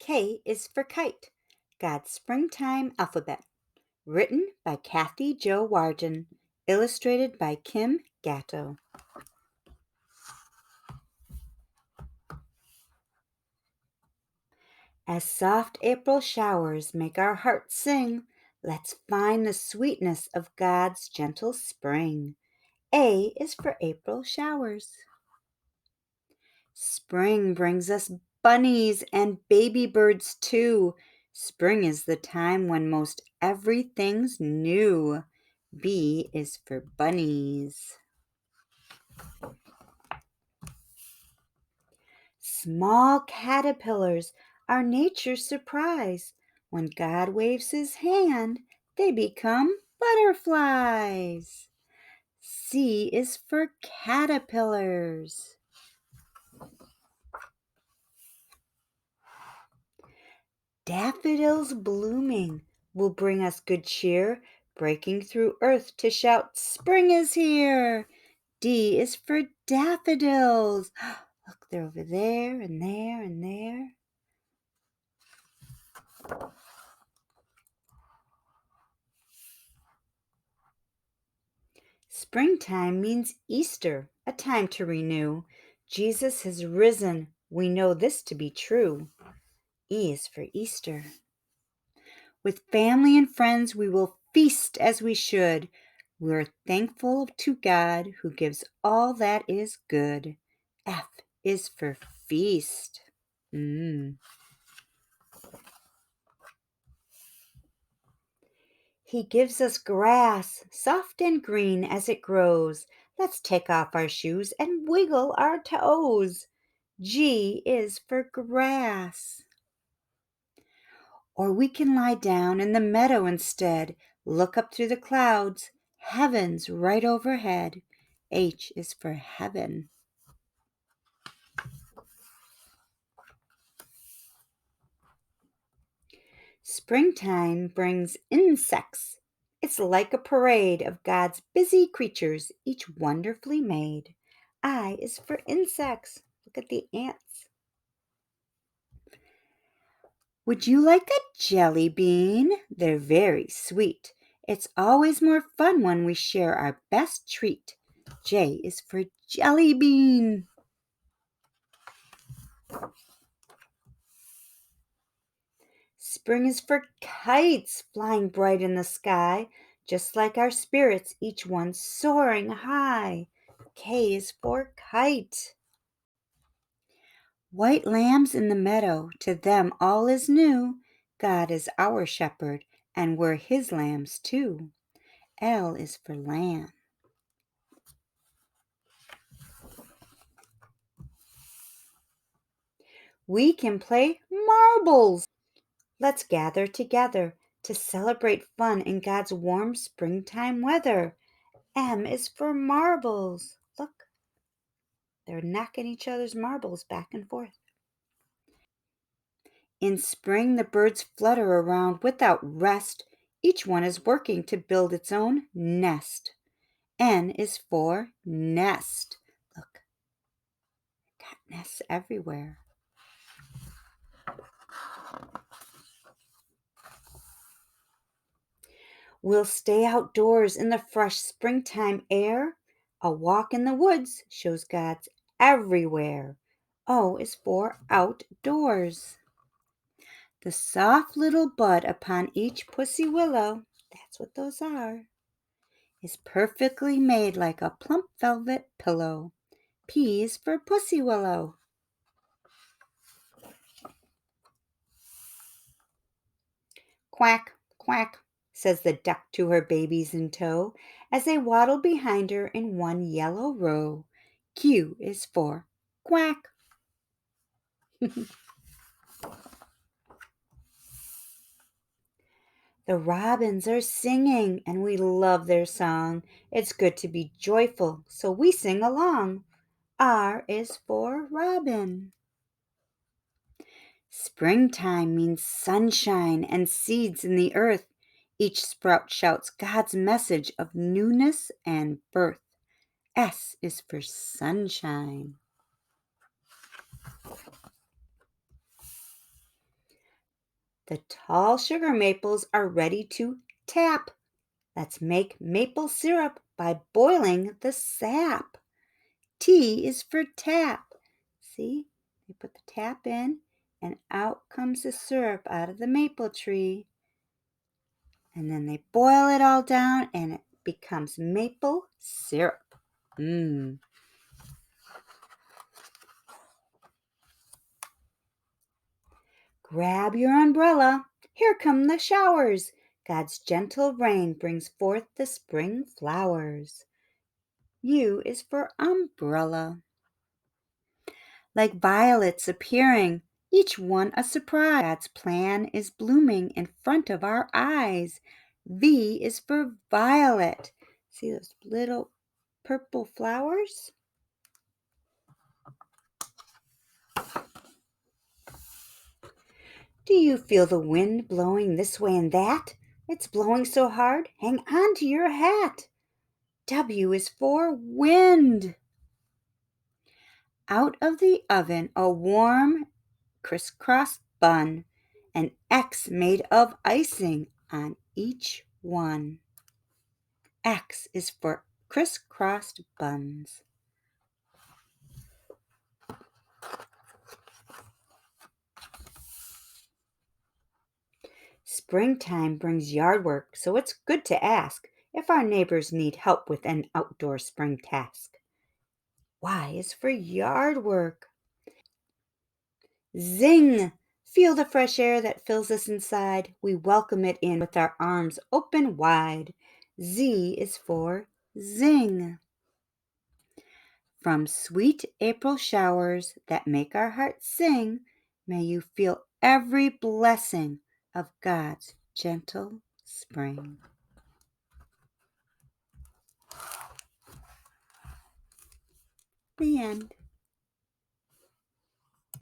K is for kite, God's springtime alphabet. Written by Kathy Jo Warden, illustrated by Kim Gatto. As soft April showers make our hearts sing, let's find the sweetness of God's gentle spring. A is for April showers. Spring brings us bunnies and baby birds too. Spring is the time when most everything's new. B is for bunnies. Small caterpillars are nature's surprise. When God waves his hand, they become butterflies. C is for caterpillars. Daffodils blooming will bring us good cheer, breaking through earth to shout, Spring is here. D is for daffodils. Look, they're over there and there and there. Springtime means Easter, a time to renew. Jesus has risen. We know this to be true. E is for Easter. With family and friends, we will feast as we should. We're thankful to God who gives all that is good. F is for feast. He gives us grass, soft and green as it grows. Let's take off our shoes and wiggle our toes. G is for grass. Or we can lie down in the meadow instead. Look up through the clouds. Heaven's right overhead. H is for heaven. Springtime brings insects. It's like a parade of God's busy creatures, each wonderfully made. I is for insects. Look at the ants. Would you like a jelly bean? They're very sweet. It's always more fun when we share our best treat. J is for jelly bean. Spring is for kites flying bright in the sky, just like our spirits, each one soaring high. K is for kite. White lambs in the meadow, to them all is new. God is our shepherd, and we're his lambs too. L is for lamb. We can play marbles. Let's gather together to celebrate fun in God's warm springtime weather. M is for marbles. Look, they're knocking each other's marbles back and forth. In spring, the birds flutter around without rest. Each one is working to build its own nest. N is for nest. Look, got nests everywhere. We'll stay outdoors in the fresh springtime air. A walk in the woods shows God's everywhere. O is for outdoors. The soft little bud upon each pussy willow, that's what those are, is perfectly made like a plump velvet pillow. P is for pussy willow. Quack, quack, says the duck to her babies in tow as they waddle behind her in one yellow row. Q is for quack. The robins are singing and we love their song. It's good to be joyful, so we sing along. R is for robin. Springtime means sunshine and seeds in the earth. Each sprout shouts God's message of newness and birth. S is for sunshine. The tall sugar maples are ready to tap. Let's make maple syrup by boiling the sap. T is for tap. See, they put the tap in, and out comes the syrup out of the maple tree. And then they boil it all down, and it becomes maple syrup. Mmm. Grab your umbrella. Here come the showers. God's gentle rain brings forth the spring flowers. U is for umbrella. Like violets appearing, each one a surprise. God's plan is blooming in front of our eyes. V is for violet. See those little purple flowers? Do you feel the wind blowing this way and that? It's blowing so hard, hang on to your hat. W is for wind. Out of the oven, a warm crisscross bun, an X made of icing on each one. X is for crisscrossed buns. Springtime brings yard work, so it's good to ask if our neighbors need help with an outdoor spring task. Y is for yard work. Zing! Feel the fresh air that fills us inside. We welcome it in with our arms open wide. Z is for zing. From sweet April showers that make our hearts sing, may you feel every blessing of God's gentle spring. The end.